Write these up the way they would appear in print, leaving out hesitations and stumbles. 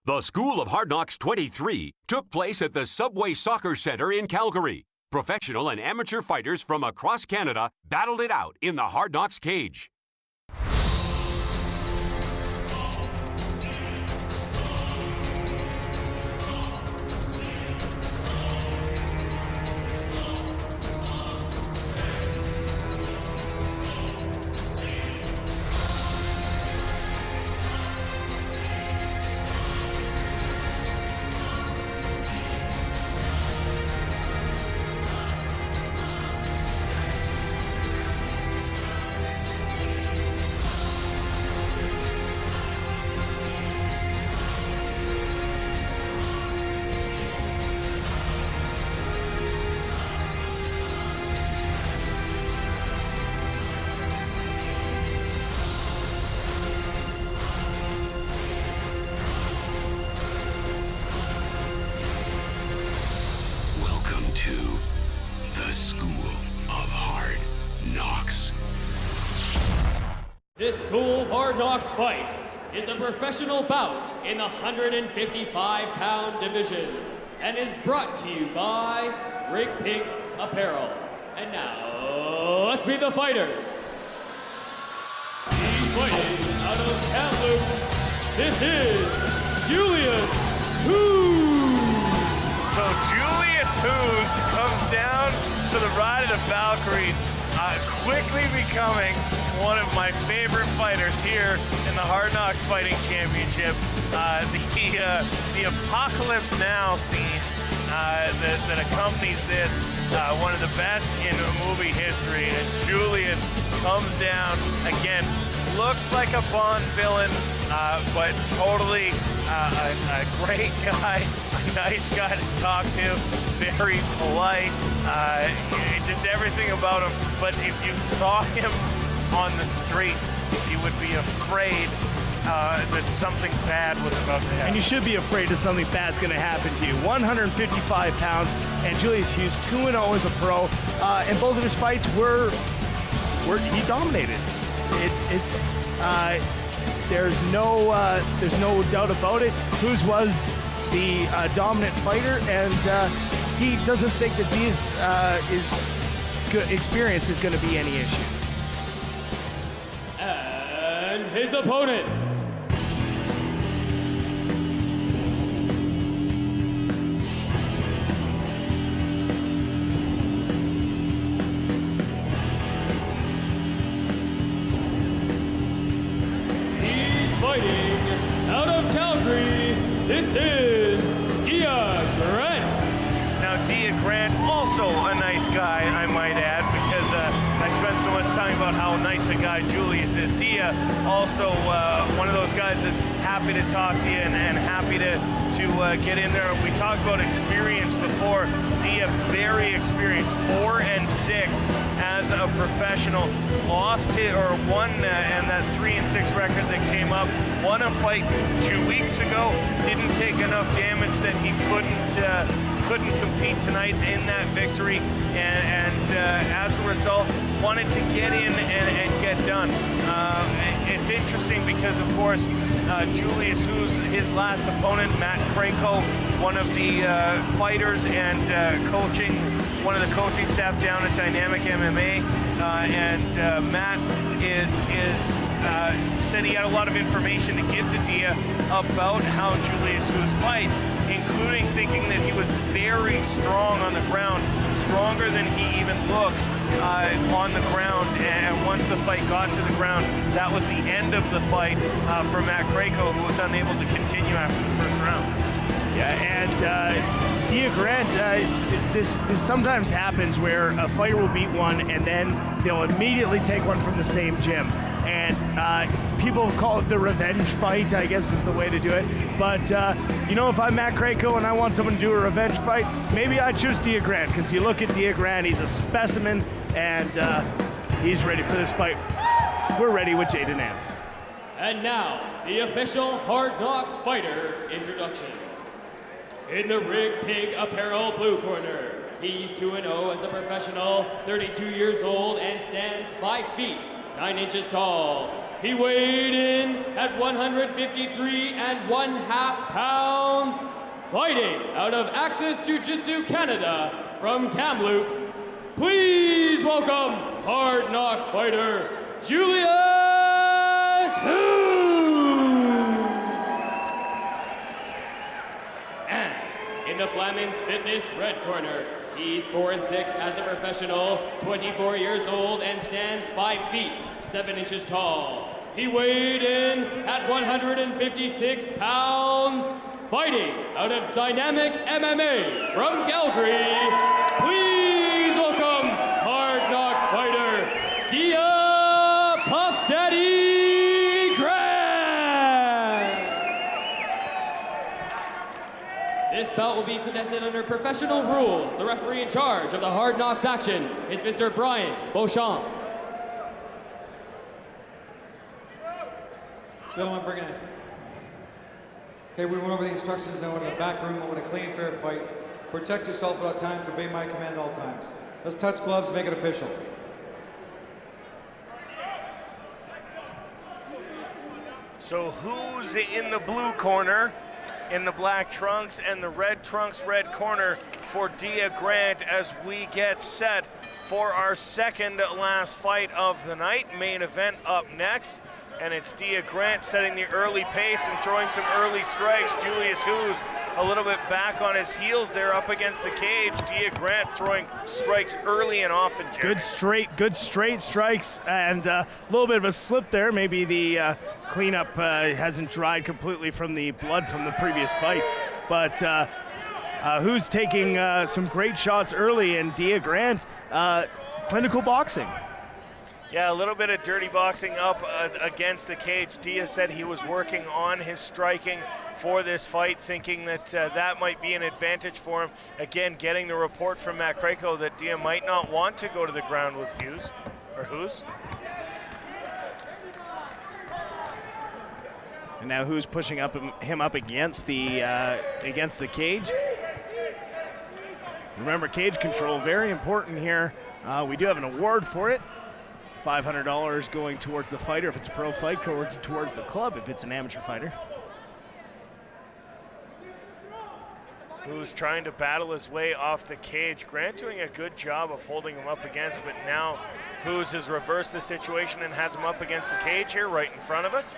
The School of Hard Knocks 23 took place at the Subway Soccer Center in Calgary. Professional and amateur fighters from across Canada battled it out in the Hard Knocks cage. To the School of Hard Knocks. This School of Hard Knocks fight is a professional bout in the 155-pound division and is brought to you by Rig Pig Apparel. And now, let's meet the fighters. He's fighting out of Kamloops. This is Julius Who. So Julius Hoos comes down to the Ride of the Valkyries, quickly becoming one of my favorite fighters here in the Hard Knocks Fighting Championship. The Apocalypse Now scene that accompanies this, one of the best in movie history. And Julius comes down, again, looks like a Bond villain, but totally a great guy, a nice guy to talk to, very polite, just everything about him. But if you saw him on the street, you would be afraid that something bad was about to happen. And you should be afraid that something bad's going to happen to you. 155 pounds, and Julius Hughes 2-0 as a pro, and both of his fights were he dominated. There's no doubt about it. Hughes was the dominant fighter, and he doesn't think that his experience is going to be any issue. And his opponent. Fighting out of Calgary, this is Dia Grant. Now, Dia Grant, also a nice guy, I might add, because I spent so much time about how nice a guy Julius is. Dia, also one of those guys that's happy to talk to you and happy to get in there. We talked about experience before. Dia, very experienced, 4-6 as a professional. Lost it or won, and that 3-6 record that came up. Won a fight 2 weeks ago. Didn't take enough damage that he couldn't compete tonight in that victory, and as a result, wanted to get in and get done. It's interesting because, of course, Julius, who's his last opponent, Matt Krako, one of the fighters and one of the coaching staff down at Dynamic MMA, and Matt said he had a lot of information to give to Dia about how Julius Who's fights, including thinking that he was very strong on the ground, stronger than he even looks on the ground. And once the fight got to the ground, that was the end of the fight for Matt Krako, who was unable to continue after the first round. Yeah, and Dia Grant, this sometimes happens where a fighter will beat one and then they'll immediately take one from the same gym. And people call it the revenge fight, I guess is the way to do it. But, if I'm Matt Krako and I want someone to do a revenge fight, maybe I choose Dia Grant, because you look at Dia Grant, he's a specimen, and he's ready for this fight. We're ready with Jaden Nance. And now, the official Hard Knocks fighter introductions. In the Rig Pig Apparel blue corner, he's 2-0 as a professional, 32 years old, and stands 5 feet, 9 inches tall. He weighed in at 153½ pounds, fighting out of Axis Jiu-Jitsu Canada from Kamloops. Please welcome Hard Knocks fighter, Julius Hu! And in the Flamins Fitness red corner, he's 4'6" as a professional, 24 years old, and stands 5 feet, 7 inches tall. He weighed in at 156 pounds, fighting out of Dynamic MMA from Calgary. Please welcome Hard Knocks fighter, Dia Puff Daddy Grant. This bout will be contested under professional rules. The referee in charge of the Hard Knocks action is Mr. Brian Beauchamp. Gentlemen, bring it in. Okay, we went over the instructions. I went in the back room. I want a clean, fair fight. Protect yourself at all times. Obey my command at all times. Let's touch gloves, make it official. So who's in the blue corner, in the black trunks, and the red trunks, red corner for Dia Grant as we get set for our second last fight of the night. Main event up next. And it's Dia Grant setting the early pace and throwing some early strikes. Julius Hu's a little bit back on his heels there up against the cage. Dia Grant throwing strikes early and often, Jeremy. Good straight strikes, and a little bit of a slip there. Maybe the cleanup hasn't dried completely from the blood from the previous fight. But Hu's taking some great shots early, and Dia Grant, clinical boxing. Yeah, a little bit of dirty boxing up against the cage. Dia said he was working on his striking for this fight, thinking that that might be an advantage for him. Again, getting the report from Matt Krako that Dia might not want to go to the ground with Hughes. And now Hu's pushing him up against the cage. Remember, cage control, very important here. We do have an award for it. $500 going towards the fighter if it's a pro fight, going towards the club if it's an amateur fighter. Who's trying to battle his way off the cage. Grant doing a good job of holding him up against, but now Who's has reversed the situation and has him up against the cage here right in front of us.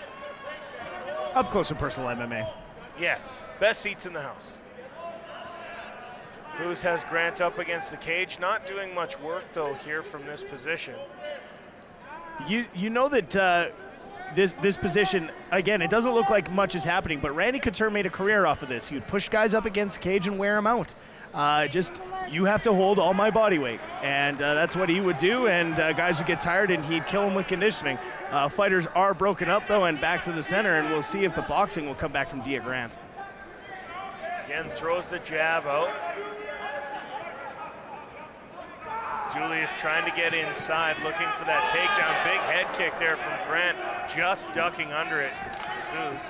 Up close and personal MMA. Yes, best seats in the house. Who's has Grant up against the cage, not doing much work though here from this position. You know that this position, again, it doesn't look like much is happening, but Randy Couture made a career off of this. He would push guys up against the cage and wear them out. You have to hold all my body weight, and that's what he would do, and guys would get tired and he'd kill them with conditioning. Fighters are broken up though and back to the center, and we'll see if the boxing will come back from Dia Grant. Again, throws the jab out. Julius trying to get inside, looking for that takedown. Big head kick there from Grant, just ducking under it. Zeus.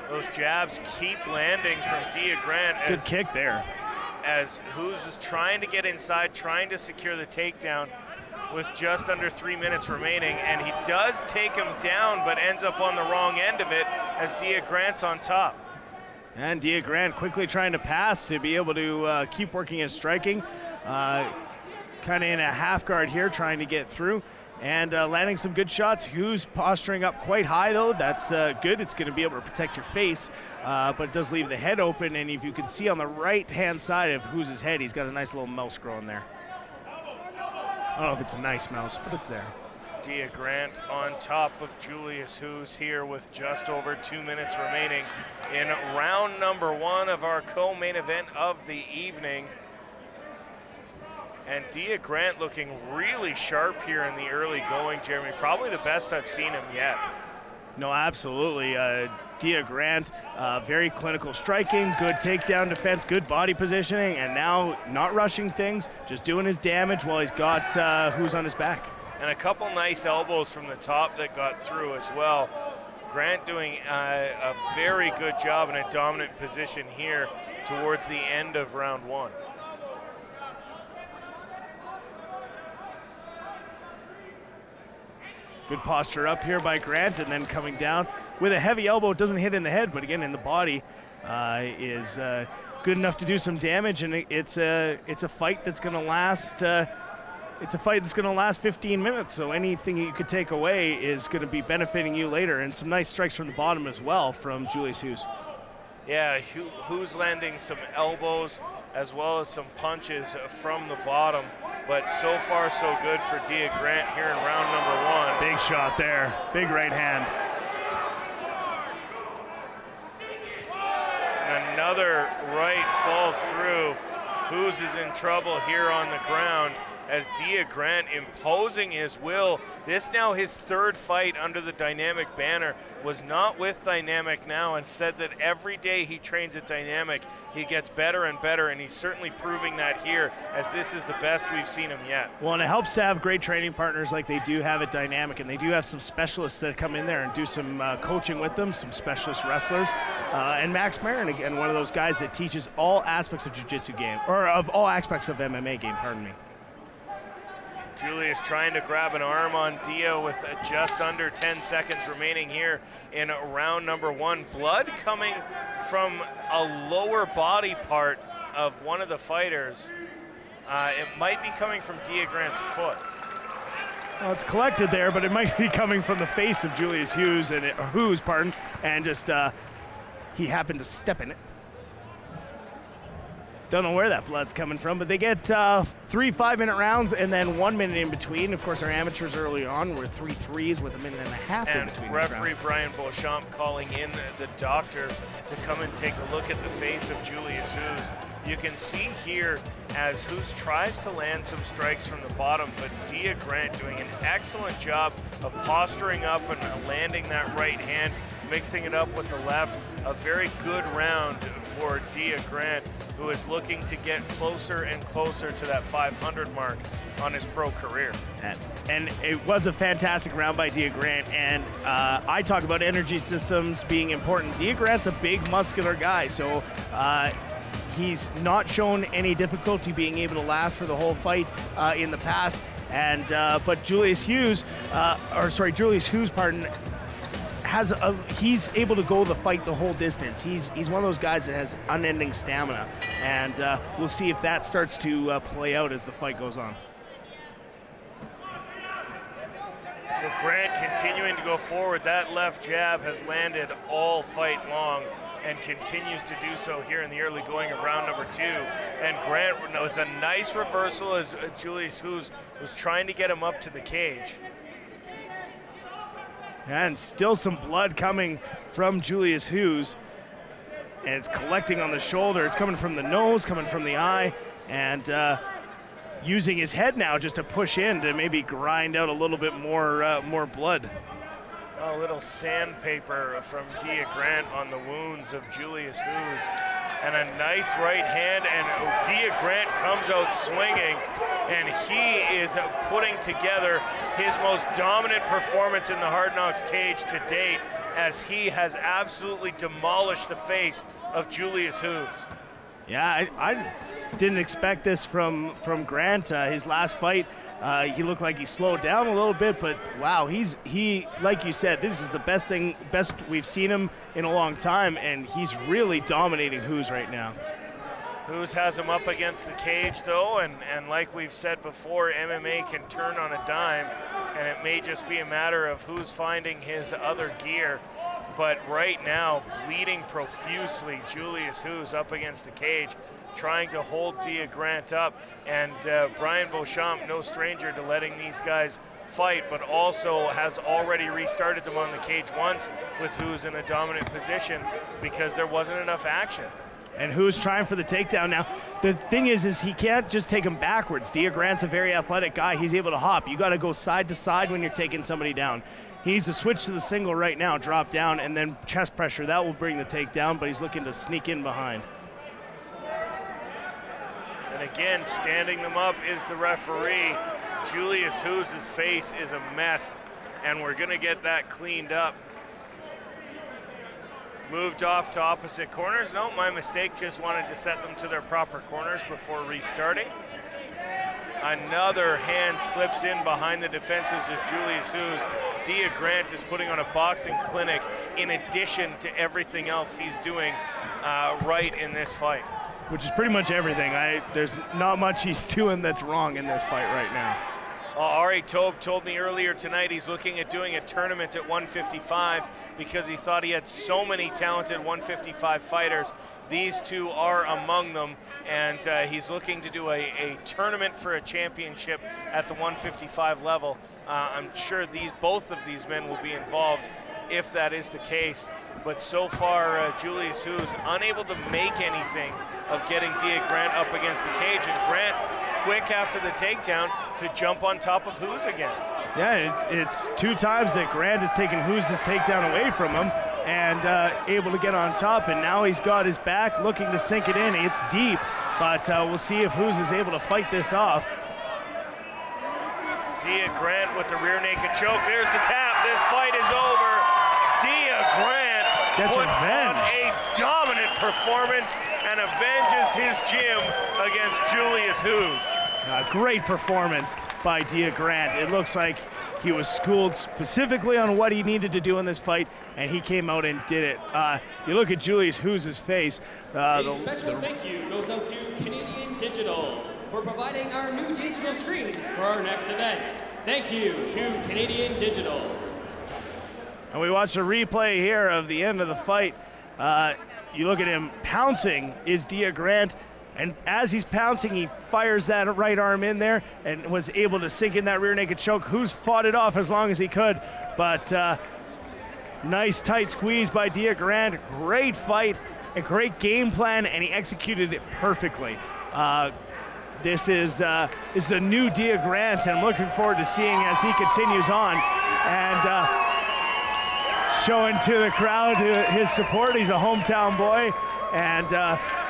Those jabs keep landing from Dia Grant. Good kick there. As Who's is trying to get inside, trying to secure the takedown with just under 3 minutes remaining, and he does take him down, but ends up on the wrong end of it as Dia Grant's on top. And Dia Grant quickly trying to pass to be able to keep working his striking. Kind of in a half guard here, trying to get through and landing some good shots. Who's posturing up quite high though. That's good. It's going to be able to protect your face, but it does leave the head open. And if you can see on the right-hand side of Who's head, he's got a nice little mouse growing there. I don't know if it's a nice mouse, but it's there. Dia Grant on top of Julius Who's here with just over 2 minutes remaining in round number 1 of our co-main event of the evening. And Dia Grant looking really sharp here in the early going, Jeremy. Probably the best I've seen him yet. No, absolutely. Dia Grant, very clinical striking, good takedown defense, good body positioning, and now not rushing things, just doing his damage while he's got Who's on his back. And a couple nice elbows from the top that got through as well. Grant doing a very good job in a dominant position here towards the end of round 1. Good posture up here by Grant, and then coming down with a heavy elbow. It doesn't hit in the head, but again in the body is good enough to do some damage. And it's a fight that's going to last. It's a fight that's going to last 15 minutes. So anything you could take away is going to be benefiting you later. And some nice strikes from the bottom as well from Julius Hughes. Yeah, Hughes landing some elbows as well as some punches from the bottom. But so far, so good for Dia Grant here in round number 1. Big shot there. Big right hand. Another right falls through. Hughes is in trouble here on the ground as Dia Grant imposing his will. This now his 3rd fight under the Dynamic banner. Was not with Dynamic now, and said that every day he trains at Dynamic, he gets better and better, and he's certainly proving that here, as this is the best we've seen him yet. Well, and it helps to have great training partners like they do have at Dynamic, and they do have some specialists that come in there and do some coaching with them, some specialist wrestlers. And Max Marin, again, one of those guys that teaches all aspects of jiu-jitsu game, or of all aspects of MMA game, pardon me. Julius trying to grab an arm on Dia with just under 10 seconds remaining here in round number 1. Blood coming from a lower body part of one of the fighters. It might be coming from Dia Grant's foot. Well, it's collected there, but it might be coming from the face of Julius Hughes, and just he happened to step in it. Don't know where that blood's coming from, but they get 3 5-minute rounds and then 1 minute in between. Of course, our amateurs early on were 3 3s with a minute and a half in between. And referee Brian Beauchamp calling in the doctor to come and take a look at the face of Julius Hughes. You can see here as Hughes tries to land some strikes from the bottom, but Dia Grant doing an excellent job of posturing up and landing that right hand, mixing it up with the left. A very good round for Dia Grant, who is looking to get closer and closer to that 500 mark on his pro career. And it was a fantastic round by Dia Grant, and I talk about energy systems being important. Dia Grant's a big, muscular guy, so he's not shown any difficulty being able to last for the whole fight in the past. And but Julius Hughes, he's able to go the fight the whole distance. He's one of those guys that has unending stamina, and we'll see if that starts to play out as the fight goes on. So Grant continuing to go forward. That left jab has landed all fight long and continues to do so here in the early going of round number 2. And Grant with a nice reversal as Julius Hughes was trying to get him up to the cage. And still some blood coming from Julius Hughes. And it's collecting on the shoulder. It's coming from the nose, coming from the eye, and using his head now just to push in to maybe grind out a little bit more blood. A little sandpaper from Dia Grant on the wounds of Julius Hughes. And a nice right hand, and Dia Grant comes out swinging, and he is putting together his most dominant performance in the Hard Knocks cage to date, as he has absolutely demolished the face of Julius Hughes. Yeah, I didn't expect this from Grant. His last fight, he looked like he slowed down a little bit, but wow, he like you said, this is the best we've seen him in a long time, and he's really dominating Hughes right now. Hughes has him up against the cage though, and like we've said before, MMA can turn on a dime, and it may just be a matter of who's finding his other gear. But right now, bleeding profusely, Julius Hughes up against the cage, trying to hold Dia Grant up. And Brian Beauchamp, no stranger to letting these guys fight, but also has already restarted them on the cage once with Hughes in a dominant position because there wasn't enough action. And Hughes trying for the takedown now. The thing is he can't just take him backwards. Dia Grant's a very athletic guy. He's able to hop. You got to go side to side when you're taking somebody down. He needs to switch to the single right now, drop down, and then chest pressure. That will bring the takedown, but he's looking to sneak in behind. And again, standing them up is the referee. Julius Hughes' face is a mess, and we're going to get that cleaned up. Moved off to opposite corners. No, my mistake. Just wanted to set them to their proper corners before restarting. Another hand slips in behind the defenses of Julius Hughes. Dia Grant is putting on a boxing clinic in addition to everything else he's doing right in this fight. Which is pretty much everything. There's not much he's doing that's wrong in this fight right now. Ari Tobe told me earlier tonight he's looking at doing a tournament at 155 because he thought he had so many talented 155 fighters. These two are among them, and he's looking to do a tournament for a championship at the 155 level. I'm sure both of these men will be involved if that is the case. But so far, Julius Hughes unable to make anything of getting Dia Grant up against the cage, and Grant quick after the takedown to jump on top of Hughes again. Yeah, it's 2 times that Grant has taken Hughes' takedown away from him and able to get on top, and now he's got his back looking to sink it in. It's deep, but we'll see if Hughes is able to fight this off. Dia Grant with the rear naked choke. There's the tap. This fight is over. Dia Grant gets put revenge. on a dominant performance and avenges his gym against Julius Hughes. Great performance by Dia Grant. It looks like he was schooled specifically on what he needed to do in this fight, and he came out and did it. You look at Julius Hughes' face. A special thank you goes out to Canadian Digital for providing our new digital screens for our next event. Thank you to Canadian Digital. And we watch a replay here of the end of the fight. You look at him pouncing is Dia Grant, and as he's pouncing, he fires that right arm in there and was able to sink in that rear naked choke. Who's fought it off as long as he could, but nice tight squeeze by Dia Grant. Great fight, a great game plan, and he executed it perfectly. This is a new Dia Grant, and I'm looking forward to seeing as he continues on and showing to the crowd his support. He's a hometown boy, and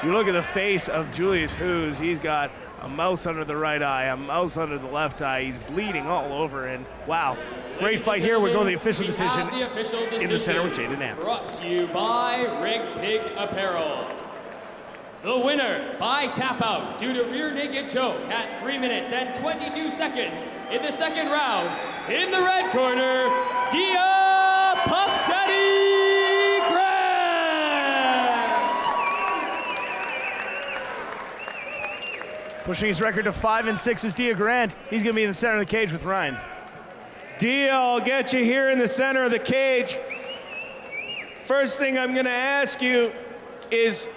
you look at the face of Julius Hughes. He's got a mouse under the right eye, a mouse under the left eye. He's bleeding all over, and wow, great fight here. We're going to the official decision in the center with Jaden Nance. Brought to you by Rig Pig Apparel. The winner by tap out due to rear naked choke at 3 minutes and 22 seconds in the second round. In the red corner, Dia Puff Daddy Grant. Pushing his record to 5-6 is Dia Grant. He's going to be in the center of the cage with Ryan. Dia, I'll get you here in the center of the cage. First thing I'm going to ask you is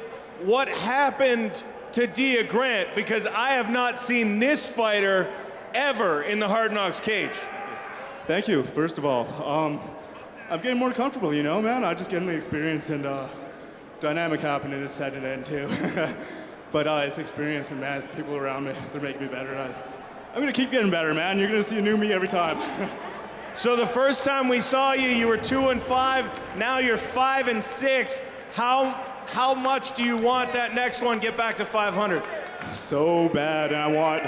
what happened to Dia Grant, because I have not seen this fighter ever in the Hard Knocks cage. Thank you, first of all. I'm getting more comfortable, you know, man. I'm just getting the experience, and dynamic happening is setting in too. But it's experience, and man, it's people around me, they're making me better. I'm gonna keep getting better, man. You're gonna see a new me every time. So the first time we saw you, you were 2-5. Now you're 5-6. How much do you want that next one get back to 500? So bad, and I want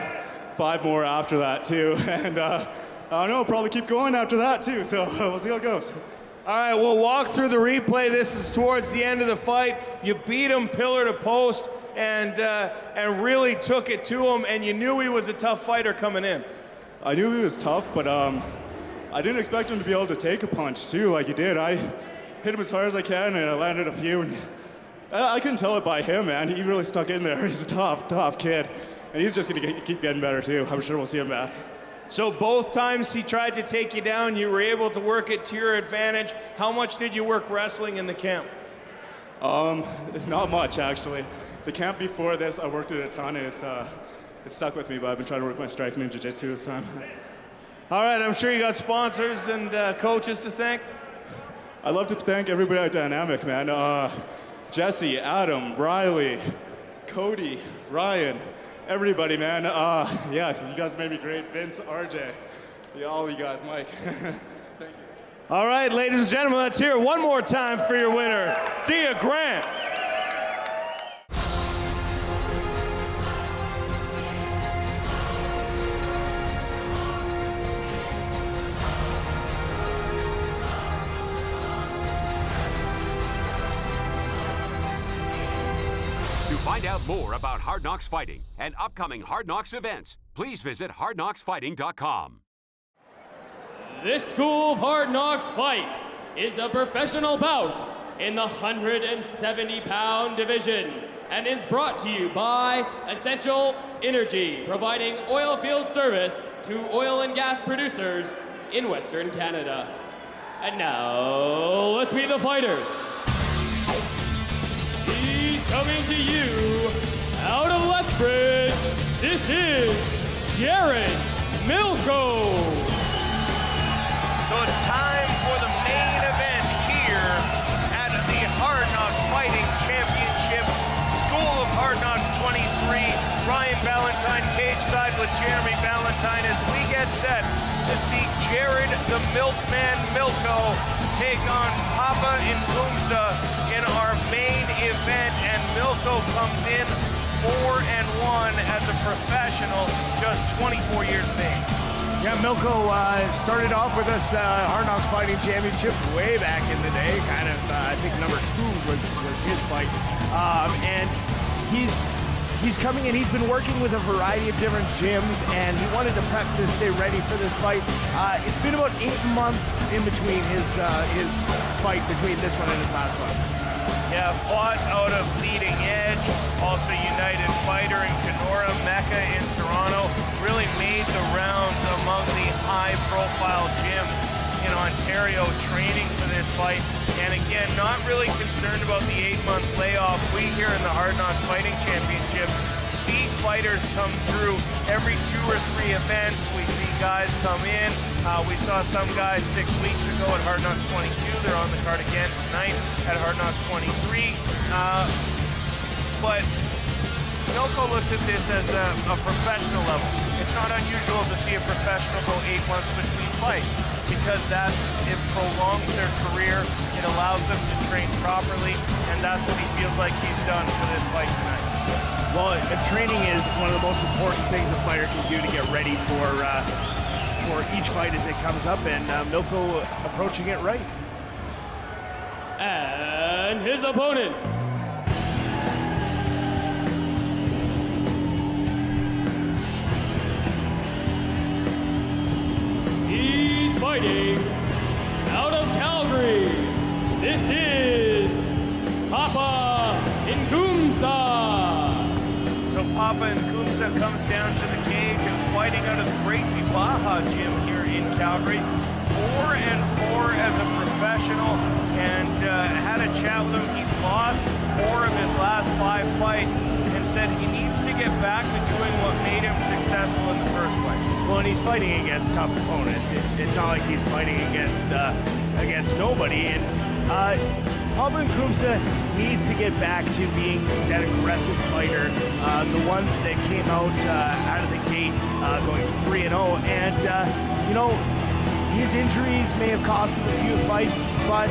5 more after that too. And I don't know, probably keep going after that too. So we'll see how it goes. All right, we'll walk through the replay. This is towards the end of the fight. You beat him pillar to post and really took it to him, and you knew he was a tough fighter coming in. I knew he was tough, but I didn't expect him to be able to take a punch too like he did. I hit him as hard as I can, and I landed a few. And I couldn't tell it by him, man. He really stuck in there. He's a tough kid. And he's just going to keep getting better, too. I'm sure we'll see him back. So both times he tried to take you down, you were able to work it to your advantage. How much did you work wrestling in the camp? Not much, actually. The camp before this, I worked it a ton, and it stuck with me, but I've been trying to work my striking and jiu-jitsu this time. All right, I'm sure you got sponsors and coaches to thank. I'd love to thank everybody at Dynamic, man. Jesse, Adam, Riley, Cody, Ryan, everybody, man. Yeah, you guys made me great. Vince, RJ, yeah, all of you guys, Mike. Thank you. All right, ladies and gentlemen, let's hear it one more time for your winner, Dia Grant. find out more about Hard Knocks Fighting and upcoming Hard Knocks events, please visit hardknocksfighting.com. This School of Hard Knocks Fight is a professional bout in the 170-pound division and is brought to you by Essential Energy, providing oil field service to oil and gas producers in Western Canada. And now, let's meet the fighters. He's coming to you out of Lethbridge. This is Jared Milko. So it's time for the main event here at the Hard Knocks Fighting Championship. School of Hard Knocks 23. Ryan Ballantyne cage side with Jeremy Ballantyne as we get set to see Jared the Milkman Milko take on Papa Nkumsa in our main event. And Milko comes in 4-1 as a professional, just 24 years of age. Yeah, Milko started off with us Hard Knocks Fighting Championship way back in the day. Kind of, I think number 2 was his fight, and he's coming in. He's been working with a variety of different gyms, and he wanted to prep to stay ready for this fight. It's been about 8 months in between his fight between this one and his last one. Yeah, fought out of Leading Edge, also United Fighter in Kenora, Mecca in Toronto. Really made the rounds among the high-profile gyms in Ontario training for this fight. And again, not really concerned about the 8-month layoff. We here in the Hard Knocks Fighting Championship see fighters come through every 2 or 3 events. We see guys come in. We saw some guys 6 weeks ago at Hard Knocks 22. They're on the card again tonight at Hard Knocks 23. But Milko looks at this as a professional level. It's not unusual to see a professional go 8 months between fights because it prolongs their career. It allows them to train properly, and that's what he feels like he's done for this fight tonight. Well, training is one of the most important things a fighter can do to get ready for each fight as it comes up, and Milko approaching it right. And his opponent. He's fighting out of Calgary. This is Papa Nkumsa. So Papa Nkumsa comes down to the cage and fighting out of the Gracie Baja gym here in Calgary. 4-4 as a professional, and had a chat with him. He lost 4 of his last 5 fights and said he needs to get back to doing what made him successful in the first place. Well, and he's fighting against tough opponents. It's not like he's fighting against nobody. And Papa Nkumsa needs to get back to being that aggressive fighter, the one that came out of the gate going 3-0. And you know, his injuries may have cost him a few fights, but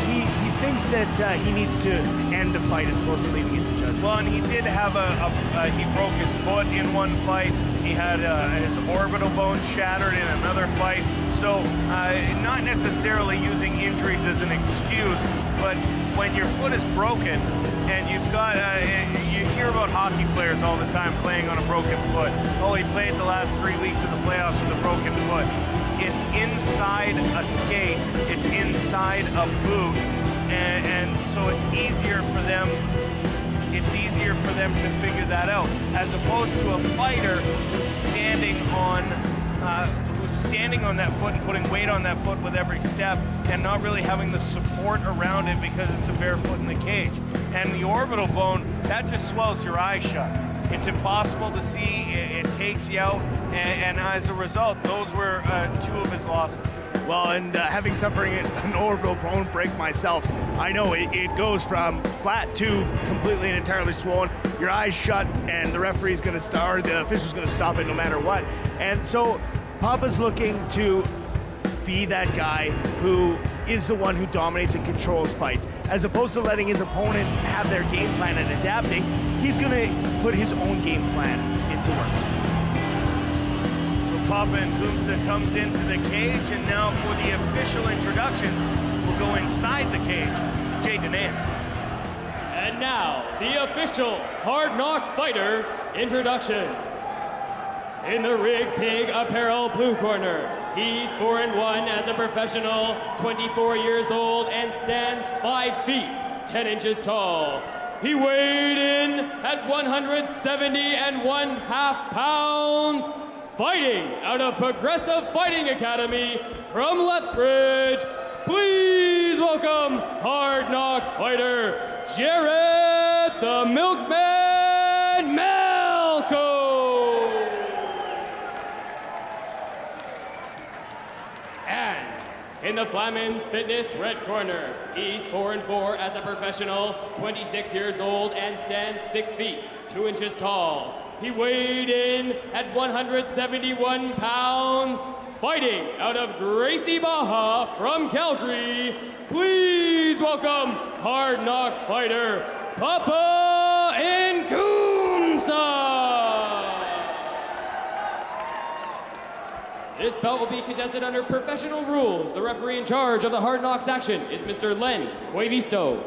he thinks that he needs to end the fight as opposed to leaving it to judges. Well, and he did have he broke his foot in one fight. He had his orbital bone shattered in another fight. So not necessarily using injuries as an excuse, but when your foot is broken and you've got, you hear about hockey players all the time playing on a broken foot. Oh, he played the last 3 weeks of the playoffs with a broken foot. It's inside a skate, it's inside a boot, and so it's easier for them. It's easier for them to figure that out, as opposed to a fighter who's standing on that foot and putting weight on that foot with every step, and not really having the support around it because it's a bare foot in the cage. And the orbital bone, that just swells your eyes shut. It's impossible to see, it takes you out, and as a result, those were 2 of his losses. Well, and having suffering an orbital bone break myself, I know it goes from flat to completely and entirely swollen, your eyes shut, and the referee's going to start, the official's going to stop it no matter what. And so Papa's looking to be that guy who is the one who dominates and controls fights. As opposed to letting his opponents have their game plan and adapting, he's going to put his own game plan into works. So Papa Nkumsa comes into the cage, and now for the official introductions, we'll go inside the cage. Jay Denance. And And now, the official Hard Knocks Fighter introductions. In the Rig Pig Apparel blue corner, he's 4-1 as a professional, 24 years old, and stands 5 feet, 10 inches tall. He weighed in at 170.5 pounds, fighting out of Progressive Fighting Academy from Lethbridge. Please welcome Hard Knocks fighter, Jared the Milkman Malco. And in the Flammans Fitness red corner, he's 4-4 as a professional, 26 years old, and stands 6 feet, 2 inches tall. He weighed in at 171 pounds, fighting out of Gracie Baja from Calgary. Please welcome Hard Knocks fighter, Papa Nkumsa. This bout will be contested under professional rules. The referee in charge of the Hard Knocks action is Mr. Len Cuevisto.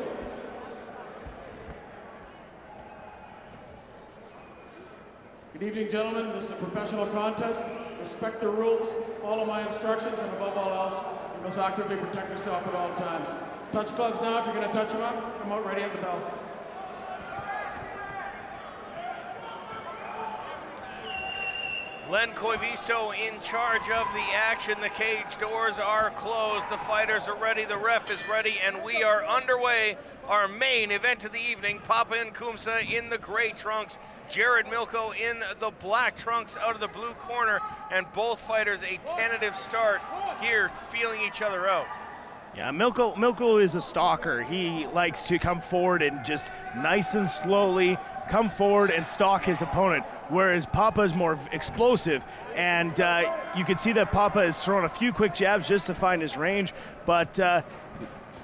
Good evening, gentlemen. This is a professional contest. Respect the rules, follow my instructions, and above all else, you must actively protect yourself at all times. Touch gloves now if you're going to touch them up. Come out ready at the bell. Len Cuevisto in charge of the action. The cage doors are closed. The fighters are ready. The ref is ready, and we are underway. Our main event of the evening, Papa Nkumsa in the gray trunks, Jared Milko in the black trunks out of the blue corner, and both fighters a tentative start here, feeling each other out. Yeah, Milko is a stalker. He likes to come forward and just nice and slowly come forward and stalk his opponent, whereas Papa is more explosive. And you can see that Papa has thrown a few quick jabs just to find his range, but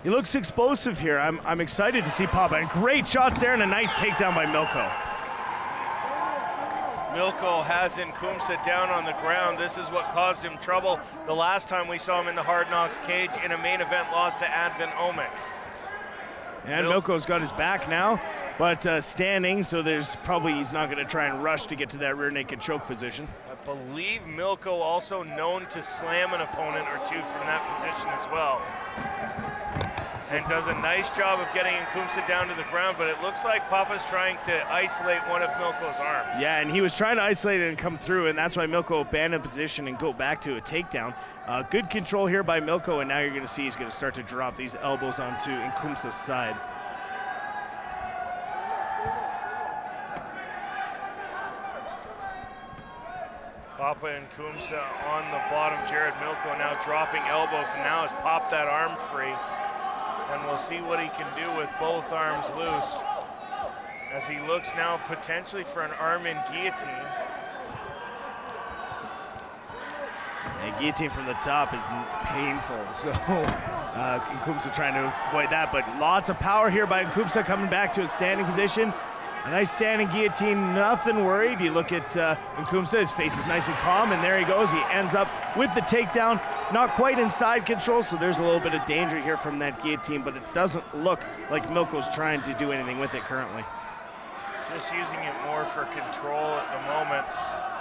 he looks explosive here. I'm excited to see Papa. And great shots there and a nice takedown by Milko. Milko has Nkumsa down on the ground. This is what caused him trouble the last time we saw him in the Hard Knocks cage in a main event loss to Advin Omic. And Milko's got his back now, but standing, so he's not going to try and rush to get to that rear naked choke position. I believe Milko also known to slam an opponent or two from that position as well. And does a nice job of getting Nkumsa down to the ground, but it looks like Papa's trying to isolate one of Milko's arms. Yeah, and he was trying to isolate it and come through, and that's why Milko abandoned position and go back to a takedown. Good control here by Milko, and now you're going to see he's going to start to drop these elbows onto Nkumsa's side. Papa Nkumsa on the bottom. Jared Milko now dropping elbows, and now has popped that arm free. And we'll see what he can do with both arms loose as he looks now potentially for an arm-in guillotine. And guillotine from the top is painful, so Nkumsa trying to avoid that, but lots of power here by Nkumsa coming back to a standing position. A nice standing guillotine, nothing worried. You look at Nkumsa, his face is nice and calm, and there he goes. He ends up with the takedown, not quite inside control, so there's a little bit of danger here from that guillotine, but it doesn't look like Milko's trying to do anything with it currently. Just using it more for control at the moment,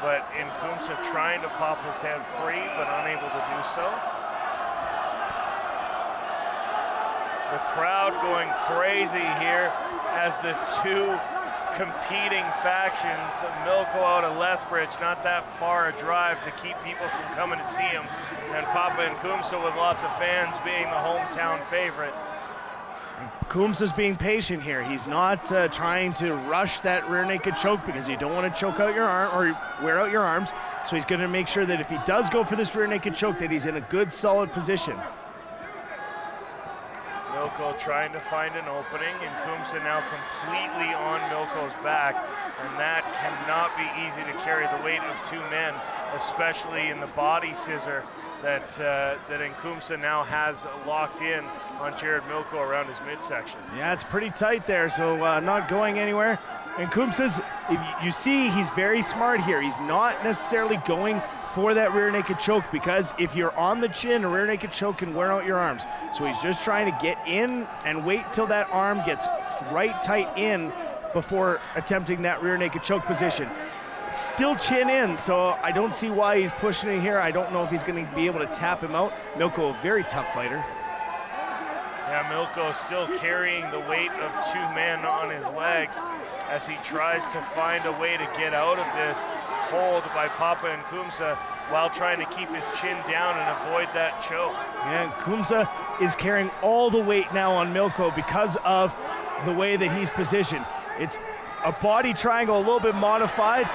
but Nkumsa trying to pop his head free, but unable to do so. The crowd going crazy here as the two competing factions, Milko out of Lethbridge, not that far a drive to keep people from coming to see him, and Papa Nkumsa with lots of fans being the hometown favorite. Nkumsa's being patient here. He's not trying to rush that rear naked choke because you don't want to choke out your arm or wear out your arms. So he's going to make sure that if he does go for this rear naked choke, that he's in a good, solid position. Milko trying to find an opening, and Nkumsa now completely on Milko's back, and that cannot be easy to carry the weight of two men, especially in the body scissor that Nkumsa now has locked in on Jared Milko around his midsection. Yeah, it's pretty tight there, so not going anywhere. And Nkumsa's, you see he's very smart here. He's not necessarily going for that rear naked choke, because if you're on the chin, a rear naked choke can wear out your arms. So he's just trying to get in and wait till that arm gets right tight in before attempting that rear naked choke position. It's still chin in, so I don't see why he's pushing it here. I don't know if he's going to be able to tap him out. Milko, a very tough fighter. Yeah, Milko still carrying the weight of 2 men on his legs as he tries to find a way to get out of this hold by Papa Nkumsa while trying to keep his chin down and avoid that choke. Yeah, Nkumsa is carrying all the weight now on Milko because of the way that he's positioned. It's a body triangle, a little bit modified,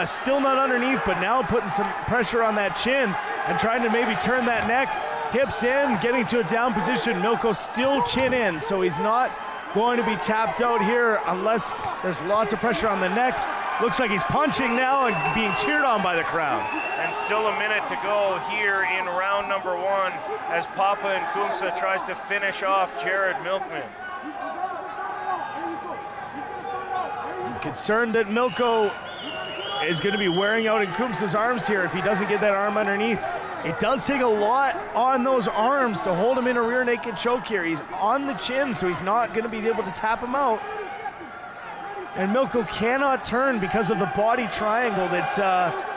still not underneath, but now putting some pressure on that chin and trying to maybe turn that neck, hips in, getting to a down position. Milko still chin in, so he's not going to be tapped out here unless there's lots of pressure on the neck. Looks like he's punching now and being cheered on by the crowd. And still a minute to go here in round number 1 as Papa Nkumsa tries to finish off Jared Milkman. I'm concerned that Milko is going to be wearing out Nkumsa's arms here if he doesn't get that arm underneath. It does take a lot on those arms to hold him in a rear naked choke here. He's on the chin, so he's not going to be able to tap him out. And Milko cannot turn because of the body triangle that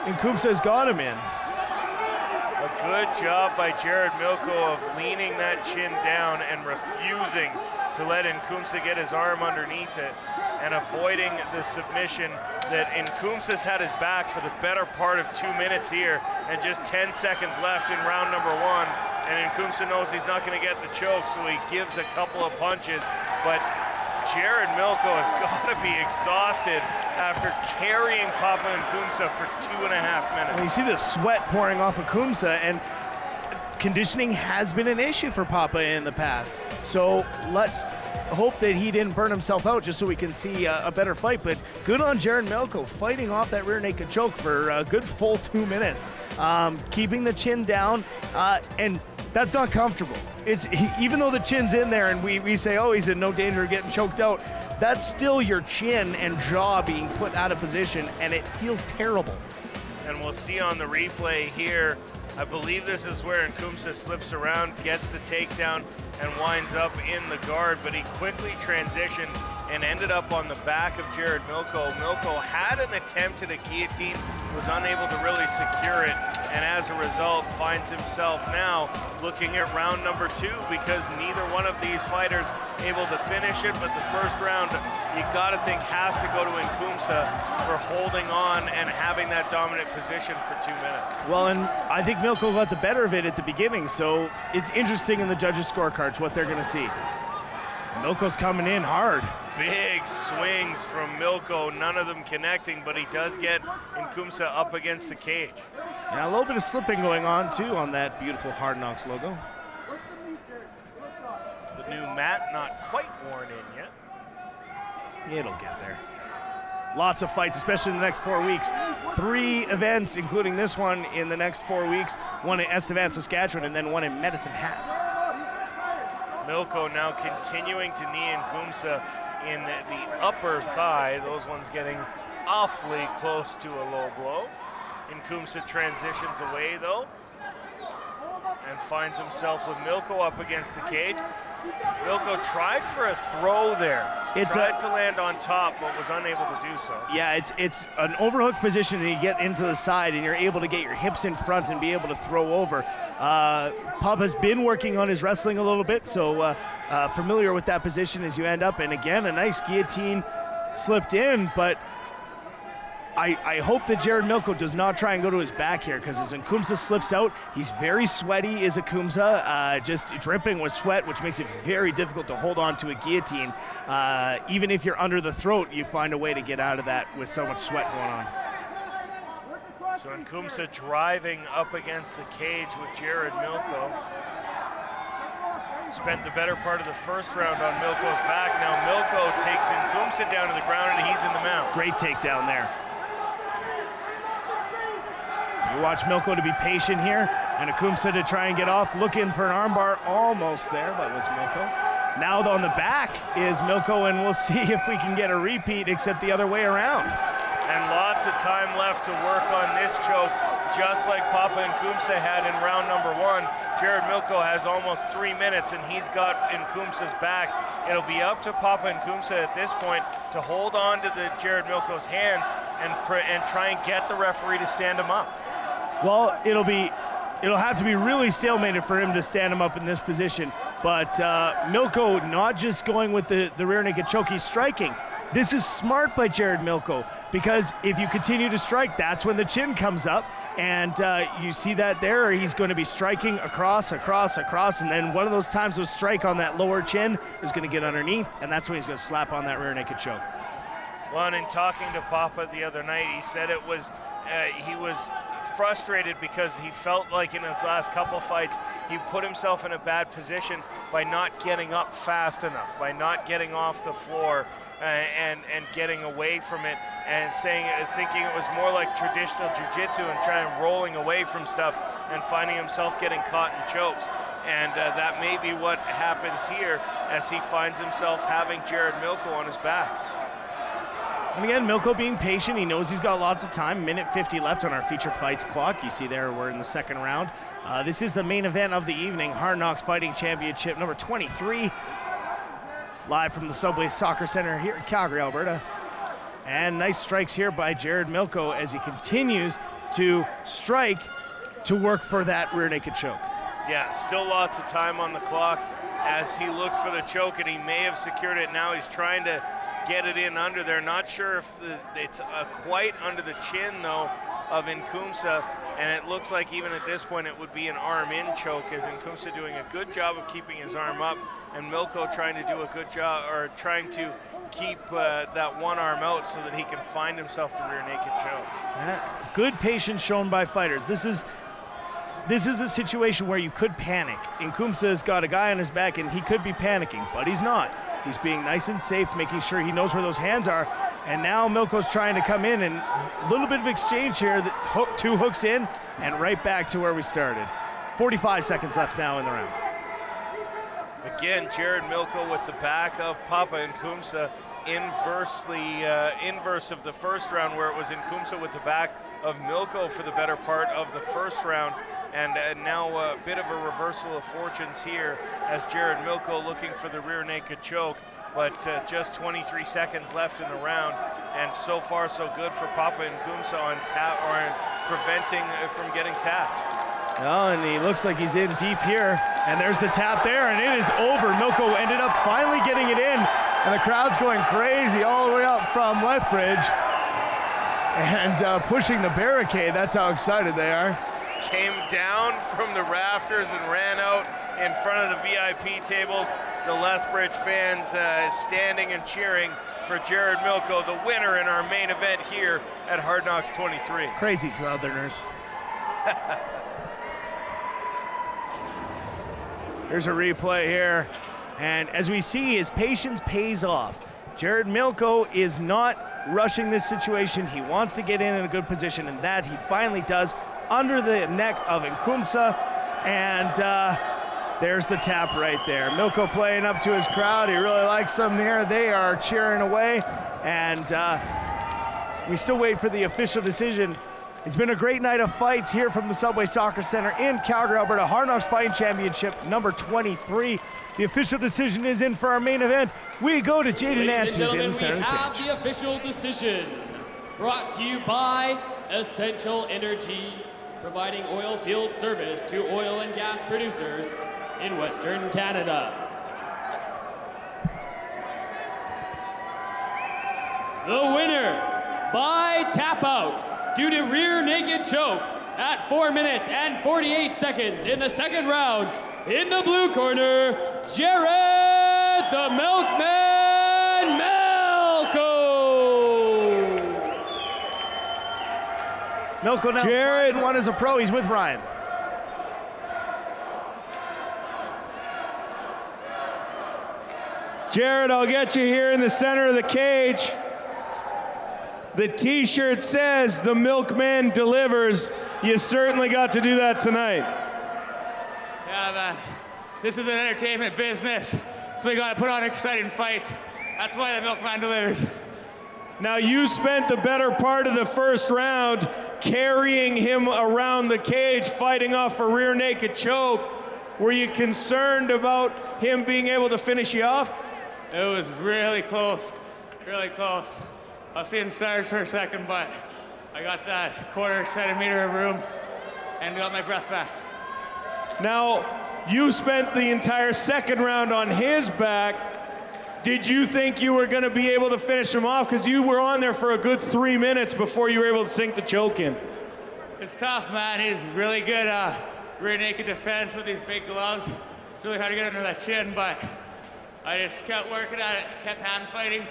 Nkumsa has got him in. A good job by Jared Milko of leaning that chin down and refusing to let Nkumsa get his arm underneath it and avoiding the submission that Nkumsa's had his back for the better part of 2 minutes here and just 10 seconds left in round number 1. And Nkumsa knows he's not going to get the choke, so he gives a couple of punches. But Jared Milko has got to be exhausted after carrying Papa Nkumsa for 2.5 minutes. And you see the sweat pouring off of Nkumsa, and conditioning has been an issue for Papa in the past. So let's hope that he didn't burn himself out just so we can see a better fight. But good on Jared Milko fighting off that rear naked choke for a good full 2 minutes. Keeping the chin down, and that's not comfortable. Even though the chin's in there and we say, oh, he's in no danger of getting choked out, that's still your chin and jaw being put out of position, and it feels terrible. And we'll see on the replay here, I believe this is where Nkumsa slips around, gets the takedown, and winds up in the guard, but he quickly transitioned and ended up on the back of Jared Milko. Milko had an attempt at a guillotine, was unable to really secure it, and as a result finds himself now looking at round number 2 because neither one of these fighters able to finish it. But the first round, you gotta think, has to go to Nkumsa for holding on and having that dominant position for 2 minutes. Well, and I think Milko got the better of it at the beginning, so it's interesting in the judges' scorecards what they're gonna see. Milko's coming in hard. Big swings from Milko, none of them connecting, but he does get Nkumsa up against the cage. Yeah, a little bit of slipping going on too on that beautiful Hard Knocks logo. The new mat not quite worn in yet. It'll get there. Lots of fights, especially in the next 4 weeks. 3 events, including this one, in the next 4 weeks. One in Estevan, Saskatchewan, and then one in Medicine Hat. Milko now continuing to knee Nkumsa in the upper thigh. Those ones getting awfully close to a low blow. Nkumsa transitions away though and finds himself with Milko up against the cage. Milko tried for a throw there. Tried to land on top, but was unable to do so. Yeah, it's an overhook position, and you get into the side, and you're able to get your hips in front and be able to throw over. Papa's been working on his wrestling a little bit, so familiar with that position as you end up. And again, a nice guillotine slipped in, but I hope that Jared Milko does not try and go to his back here, because as Nkumsa slips out, he's very sweaty, is Nkumsa, just dripping with sweat, which makes it very difficult to hold on to a guillotine. Even if you're under the throat, you find a way to get out of that with so much sweat going on. So Nkumsa driving up against the cage with Jared Milko. Spent the better part of the first round on Milko's back. Now Milko takes Nkumsa down to the ground, and he's in the mount. Great takedown there. You watch Milko to be patient here, and Nkumsa to try and get off, looking for an armbar. Almost there, that was Milko. Now on the back is Milko, and we'll see if we can get a repeat, except the other way around. And lots of time left to work on this choke. just like Papa Nkumsa had in round number 1. Jared Milko has almost 3 minutes, and he's got Nkumsa's back. It'll be up to Papa Nkumsa at this point to hold on to the Jared Milko's hands and try and get the referee to stand him up. Well, it'll have to be really stalemated for him to stand him up in this position. But Milko not just going with the rear naked choke, he's striking. This is smart by Jared Milko, because if you continue to strike, that's when the chin comes up, and you see that there. He's going to be striking across, and then one of those times those strike on that lower chin is going to get underneath, and that's when he's going to slap on that rear naked choke. Well, and in talking to Papa the other night, he said it was he was frustrated because he felt like in his last couple fights he put himself in a bad position by not getting up fast enough, by not getting off the floor and getting away from it, and thinking it was more like traditional jiu-jitsu and trying rolling away from stuff and finding himself getting caught in chokes. And that may be what happens here as he finds himself having Jared Milko on his back. And again, Milko being patient. He knows he's got lots of time. Minute 50 left on our feature fights clock. You see there, we're in the second round. This is the main event of the evening, Hard Knocks Fighting Championship number 23. Live from the Subway Soccer Center here in Calgary, Alberta. And nice strikes here by Jared Milko as he continues to strike to work for that rear naked choke. Yeah, still lots of time on the clock as he looks for the choke, and he may have secured it now. He's trying to get it in under there. Not sure if it's quite under the chin, though, of Nkumsa, and it looks like even at this point it would be an arm-in choke, as Nkumsa doing a good job of keeping his arm up, and Milko trying to do a good job, or trying to keep that one arm out so that he can find himself the rear naked choke. Good patience shown by fighters. This is a situation where you could panic. Nkumsa's got a guy on his back and he could be panicking, but he's not. He's being nice and safe, making sure he knows where those hands are. And now Milko's trying to come in, and a little bit of exchange here. Two hooks in and right back to where we started. 45 seconds left now in the round. Again, Jared Milko with the back of Papa Nkumsa, inverse of the first round, where it was Nkumsa with the back of Milko for the better part of the first round. And now a bit of a reversal of fortunes here as Jared Milko looking for the rear naked choke, but just 23 seconds left in the round, and so far so good for Papa Nkumsa on tap, or preventing from getting tapped. Oh, and he looks like he's in deep here, and there's the tap there, and it is over. Milko ended up finally getting it in, and the crowd's going crazy all the way up from Lethbridge and pushing the barricade. That's how excited they are. Came down from the rafters and ran out in front of the VIP tables. The Lethbridge fans standing and cheering for Jared Milko, the winner in our main event here at Hard Knocks 23. Crazy Southerners. Here's a replay here, and as we see, his patience pays off. Jared Milko is not rushing this situation. He wants to get in a good position, and that he finally does under the neck of Nkumsa, and there's the tap right there. Milko playing up to his crowd. He really likes them here. They are cheering away, and we still wait for the official decision. It's been a great night of fights here from the Subway Soccer Center in Calgary, Alberta. Hard Knocks Fighting Championship number 23. The official decision is in for our main event. We go to Jaden Nance, who's in the center of the cage. We have the official decision, brought to you by Essential Energy, providing oil field service to oil and gas producers in Western Canada. The winner by tap out due to rear naked choke at 4 minutes and 48 seconds in the second round, in the blue corner, Jared the Milkman Milko. Milko now Jared 5-1 as a pro. He's with Ryan. Jared, I'll get you here in the center of the cage. The t-shirt says the milkman delivers. You certainly got to do that tonight. Yeah, man. This is an entertainment business, so we gotta put on exciting fights. That's why the milkman delivers. Now, you spent the better part of the first round carrying him around the cage, fighting off a rear naked choke. Were you concerned about him being able to finish you off? It was really close, really close. I was seeing stars for a second, but I got that quarter centimeter of room and got my breath back. Now, you spent the entire second round on his back. Did you think you were going to be able to finish him off? Because you were on there for a good 3 minutes before you were able to sink the choke in. It's tough, man. He's really good rear naked defense with these big gloves. It's really hard to get under that chin, but I just kept working at it, kept hand fighting,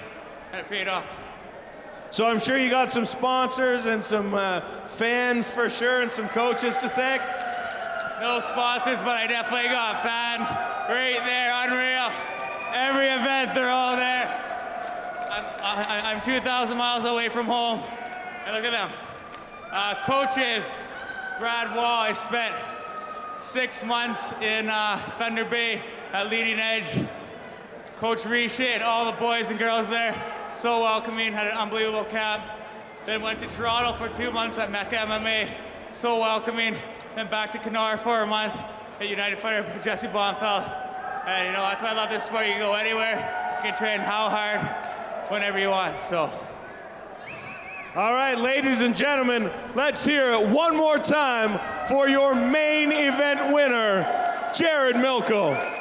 and it paid off. So I'm sure you got some sponsors and some fans for sure, and some coaches to thank. No sponsors, but I definitely got fans right there, unreal. Every event, they're all there. I'm 2,000 miles away from home, and look at them. Coaches, Brad Wall, I spent 6 months in Thunder Bay at Leading Edge. Coach Riche and all the boys and girls there, so welcoming, had an unbelievable camp. Then went to Toronto for 2 months at Mecca MMA, so welcoming. Then back to Kenora for a month at United Fighter Jesse Bonfeld. And you know, that's why I love this sport. You can go anywhere, you can train how hard, whenever you want, so. All right, ladies and gentlemen, let's hear it one more time for your main event winner, Jared Milko.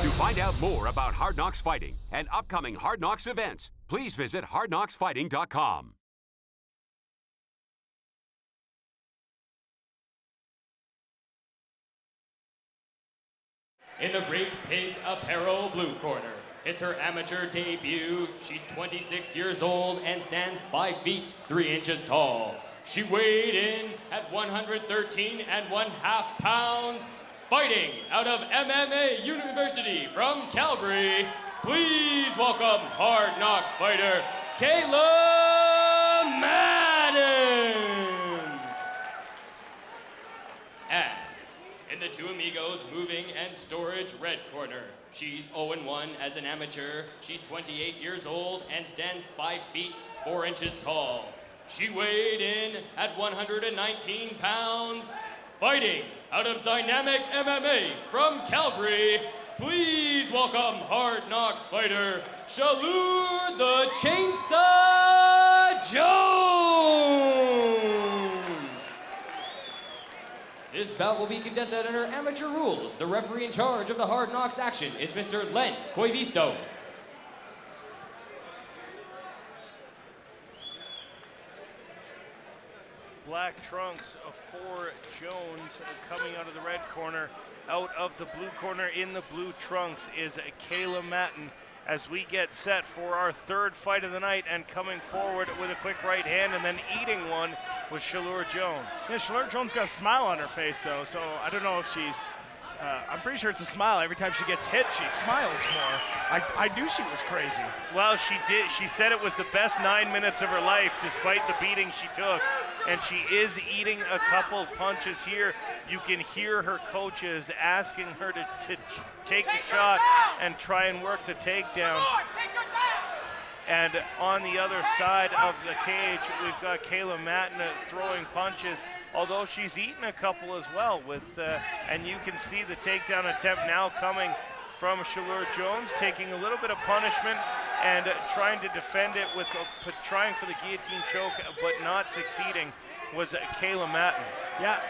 To find out more about Hard Knocks Fighting and upcoming Hard Knocks events, please visit hardknocksfighting.com. In the Great Pig Apparel blue corner, it's her amateur debut. She's 26 years old and stands 5 feet 3 inches tall. She weighed in at 113 1/2 pounds. Fighting out of MMA University from Calgary, please welcome Hard Knocks fighter, Kayla Madden. And in the Two Amigos Moving and Storage red corner, she's 0-1 as an amateur. She's 28 years old and stands 5 feet 4 inches tall. She weighed in at 119 pounds. Fighting out of Dynamic MMA from Calgary, please welcome Hard Knocks fighter, Shalour the Chainsaw Jones. This bout will be contested under amateur rules. The referee in charge of the Hard Knocks action is Mr. Len Coivisto. Black trunks for Jones coming out of the red corner. Out of the blue corner in the blue trunks is Kayla Madden as we get set for our third fight of the night, and coming forward with a quick right hand and then eating one with Shalour Jones. Yeah, Shalour Jones got a smile on her face though, so I don't know if she's, I'm pretty sure it's a smile. Every time she gets hit, she smiles more. I knew she was crazy. Well, she did. She said it was the best 9 minutes of her life despite the beating she took. And she is eating a couple punches here. You can hear her coaches asking her to take the shot and try and work the takedown. And on the other side of the cage, we've got Kayla Madden throwing punches, although she's eaten a couple as well. And you can see the takedown attempt now coming from Shalour Jones, taking a little bit of punishment and trying to defend it with trying for the guillotine choke, but not succeeding, was Kayla Madden. Yeah,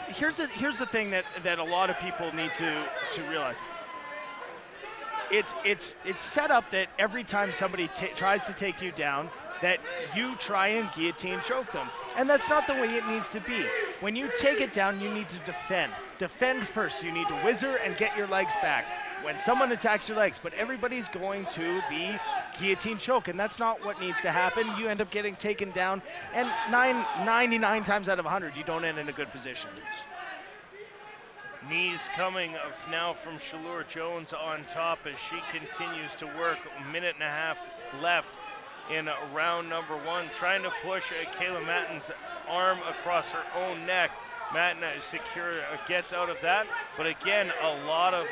here's the thing that a lot of people need to realize. It's set up that every time somebody tries to take you down, that you try and guillotine choke them. And that's not the way it needs to be. When you take it down, you need to defend. Defend first. You need to whizzer and get your legs back when someone attacks your legs. But everybody's going to the guillotine choke, and that's not what needs to happen. You end up getting taken down, and 99 times out of 100, you don't end in a good position. Knees coming now from Shallur Jones on top as she continues to work. A minute and a half left in round number 1, trying to push Kayla Matten's arm across her own neck. Matten is secure, gets out of that, but again, a lot of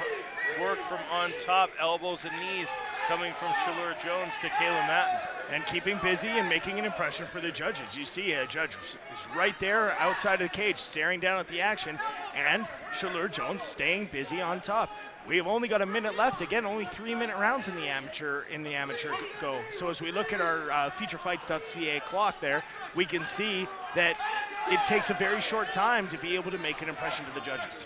work from on top, elbows and knees coming from Shallur Jones to Kayla Matten. And keeping busy and making an impression for the judges. You see a judge is right there outside of the cage staring down at the action, and Shallur Jones staying busy on top. We've only got a minute left. Again, only 3-minute rounds in the amateur go. So as we look at our featurefights.ca clock there, we can see that it takes a very short time to be able to make an impression to the judges.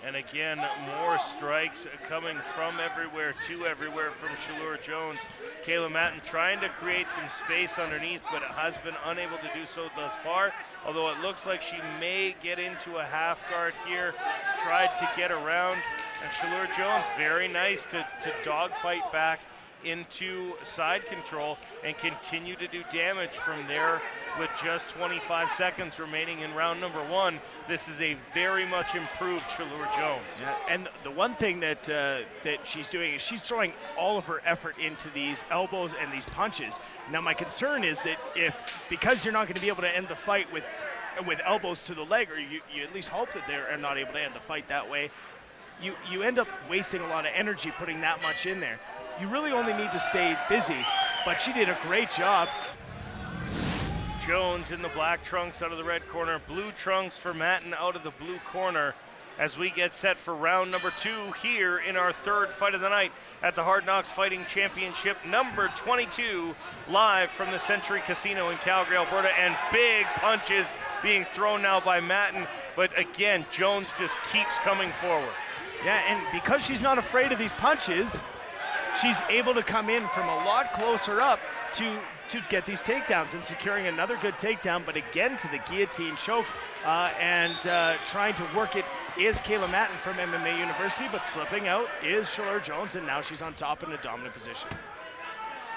And again, more strikes coming from everywhere to everywhere from Shallur Jones. Kayla Matten trying to create some space underneath, but has been unable to do so thus far. Although it looks like she may get into a half guard here, tried to get around. And Shallur Jones, very nice to dogfight back into side control and continue to do damage from there with just 25 seconds remaining in round number 1. This is a very much improved Shallur Jones. Yeah, and the one thing that she's doing is she's throwing all of her effort into these elbows and these punches. Now my concern is that because you're not going to be able to end the fight with elbows to the leg, or you at least hope that they're not able to end the fight that way, you end up wasting a lot of energy putting that much in there. You really only need to stay busy, but she did a great job. Jones in the black trunks out of the red corner, blue trunks for Matten out of the blue corner as we get set for round number 2 here in our 3rd fight of the night at the Hard Knocks Fighting Championship number 22, live from the Century Casino in Calgary, Alberta, and big punches being thrown now by Matten, but again, Jones just keeps coming forward. Yeah, and because she's not afraid of these punches, she's able to come in from a lot closer up to get these takedowns and securing another good takedown, but again to the guillotine choke and trying to work it is Kayla Matten from MMA University, but slipping out is Shallur Jones, and now she's on top in a dominant position.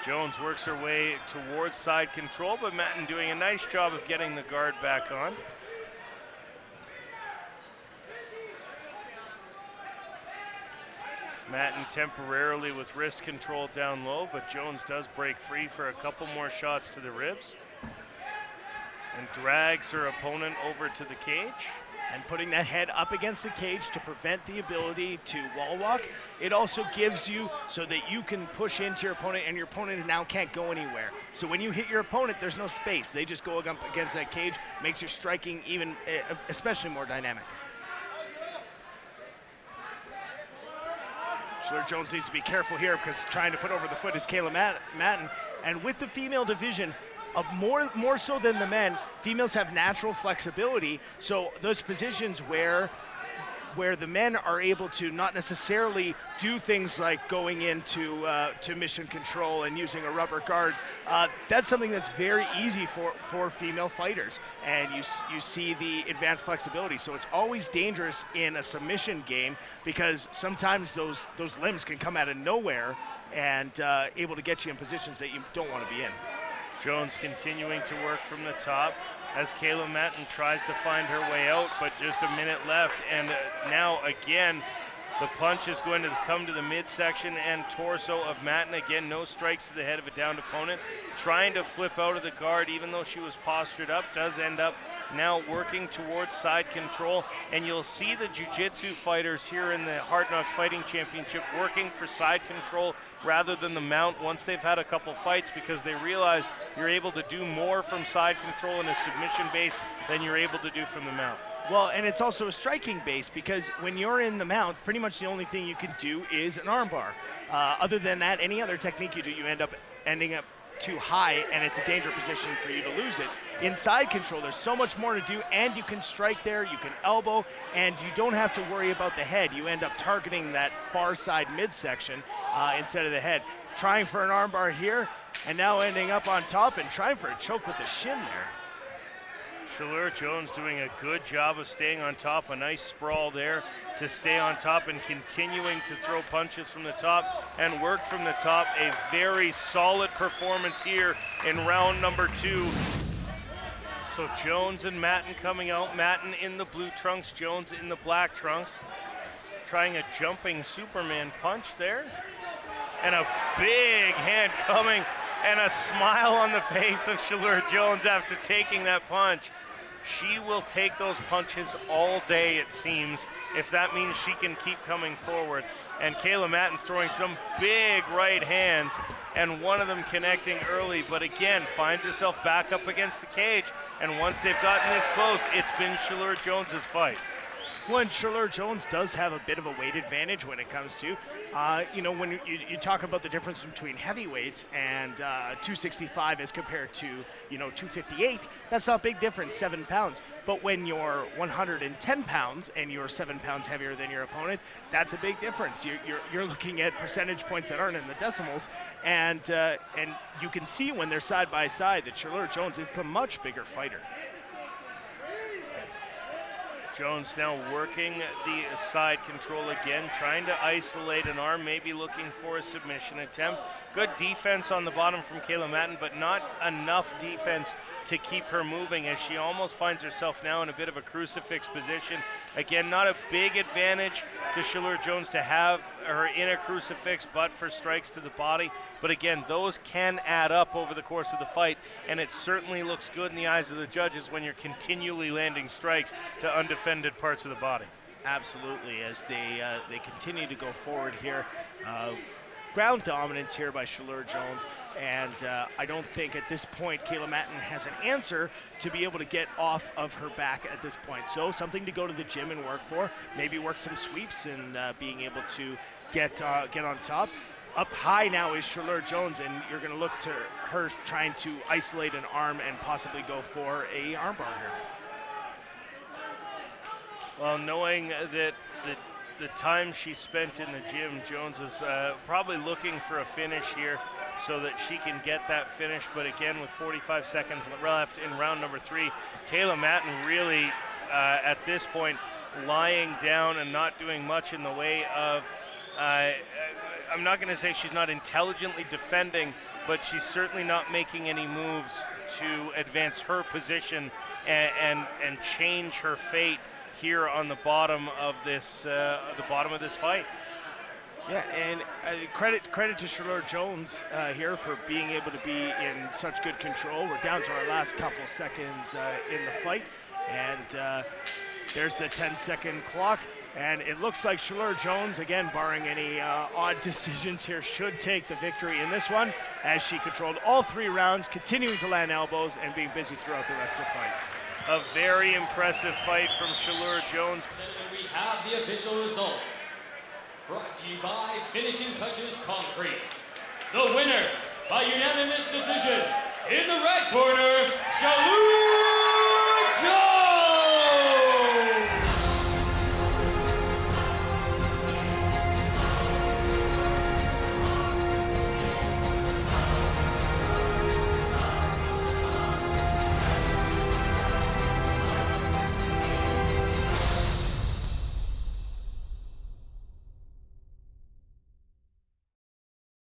Jones works her way towards side control, but Matten doing a nice job of getting the guard back on. Matten temporarily with wrist control down low, but Jones does break free for a couple more shots to the ribs and drags her opponent over to the cage. And putting that head up against the cage to prevent the ability to wall walk, it also gives you so that you can push into your opponent, and your opponent now can't go anywhere. So when you hit your opponent, there's no space. They just go up against that cage, makes your striking even, especially more dynamic. Shallur Jones needs to be careful here because trying to put over the foot is Kayla Matten. And with the female division, more so than the men, females have natural flexibility. So those positions where the men are able to not necessarily do things like going into to mission control and using a rubber guard, that's something that's very easy for female fighters. And you see the advanced flexibility. So it's always dangerous in a submission game because sometimes those limbs can come out of nowhere and able to get you in positions that you don't want to be in. Jones continuing to work from the top as Kayla Matten tries to find her way out, but just a minute left. And now again, the punch is going to come to the midsection and torso of Matten. Again, no strikes to the head of a downed opponent. Trying to flip out of the guard, even though she was postured up, does end up now working towards side control. And you'll see the jiu-jitsu fighters here in the Hard Knocks Fighting Championship working for side control rather than the mount once they've had a couple fights, because they realize you're able to do more from side control in a submission base than you're able to do from the mount. Well, and it's also a striking base because when you're in the mount, pretty much the only thing you can do is an armbar. Other than that, any other technique you do, you end up ending up too high, and it's a dangerous position for you to lose it. Inside control, there's so much more to do, and you can strike there, you can elbow, and you don't have to worry about the head. You end up targeting that far side midsection instead of the head. Trying for an armbar here, and now ending up on top and trying for a choke with the shin there. Shallur Jones doing a good job of staying on top. A nice sprawl there to stay on top and continuing to throw punches from the top and work from the top. A very solid performance here in round number 2 So Jones and Matten coming out. Matten in the blue trunks, Jones in the black trunks. Trying a jumping Superman punch there. And a big hand coming, and a smile on the face of Shaleur Jones after taking that punch. She will take those punches all day, it seems, if that means she can keep coming forward. And Kayla Matten throwing some big right hands, and one of them connecting early, but again, finds herself back up against the cage. And once they've gotten this close, it's been Shaleur Jones's fight. When Shaleur Jones does have a bit of a weight advantage when it comes to, when you talk about the difference between heavyweights and 265 as compared to, 258, that's not a big difference, 7 pounds. But when you're 110 pounds and you're 7 pounds heavier than your opponent, that's a big difference. You're looking at percentage points that aren't in the decimals, and you can see when they're side by side that Shaleur Jones is the much bigger fighter. Jones now working the side control again, trying to isolate an arm, maybe looking for a submission attempt. Good defense on the bottom from Kayla Matten, but not enough defense to keep her moving as she almost finds herself now in a bit of a crucifix position. Again, not a big advantage to Shaleur Jones to have her in a crucifix, but for strikes to the body. But again, those can add up over the course of the fight, and it certainly looks good in the eyes of the judges when you're continually landing strikes to undefended parts of the body. Absolutely, as they continue to go forward here. Ground dominance here by Shaleur Jones, and I don't think at this point Kayla Matten has an answer to be able to get off of her back at this point. So something to go to the gym and work for, maybe work some sweeps and being able to get on top. Up high now is Shaleur Jones, and you're going to look to her trying to isolate an arm and possibly go for a armbar here. Well, knowing that the time she spent in the gym, Jones is probably looking for a finish here so that she can get that finish. But again, with 45 seconds left in round number 3, Kayla Matten really, at this point, lying down and not doing much in the way of, I'm not going to say she's not intelligently defending, but she's certainly not making any moves to advance her position and change her fate here on the bottom of this fight. Yeah, and credit to Shaleur Jones here for being able to be in such good control. We're down to our last couple seconds in the fight, and there's the 10-second clock. And it looks like Shaleur Jones, again, barring any odd decisions here, should take the victory in this one, as she controlled all 3 rounds, continuing to land elbows and being busy throughout the rest of the fight. A very impressive fight from Shaleur Jones. And we have the official results. Brought to you by Finishing Touches Concrete. The winner by unanimous decision in the red corner, Shaleur Jones!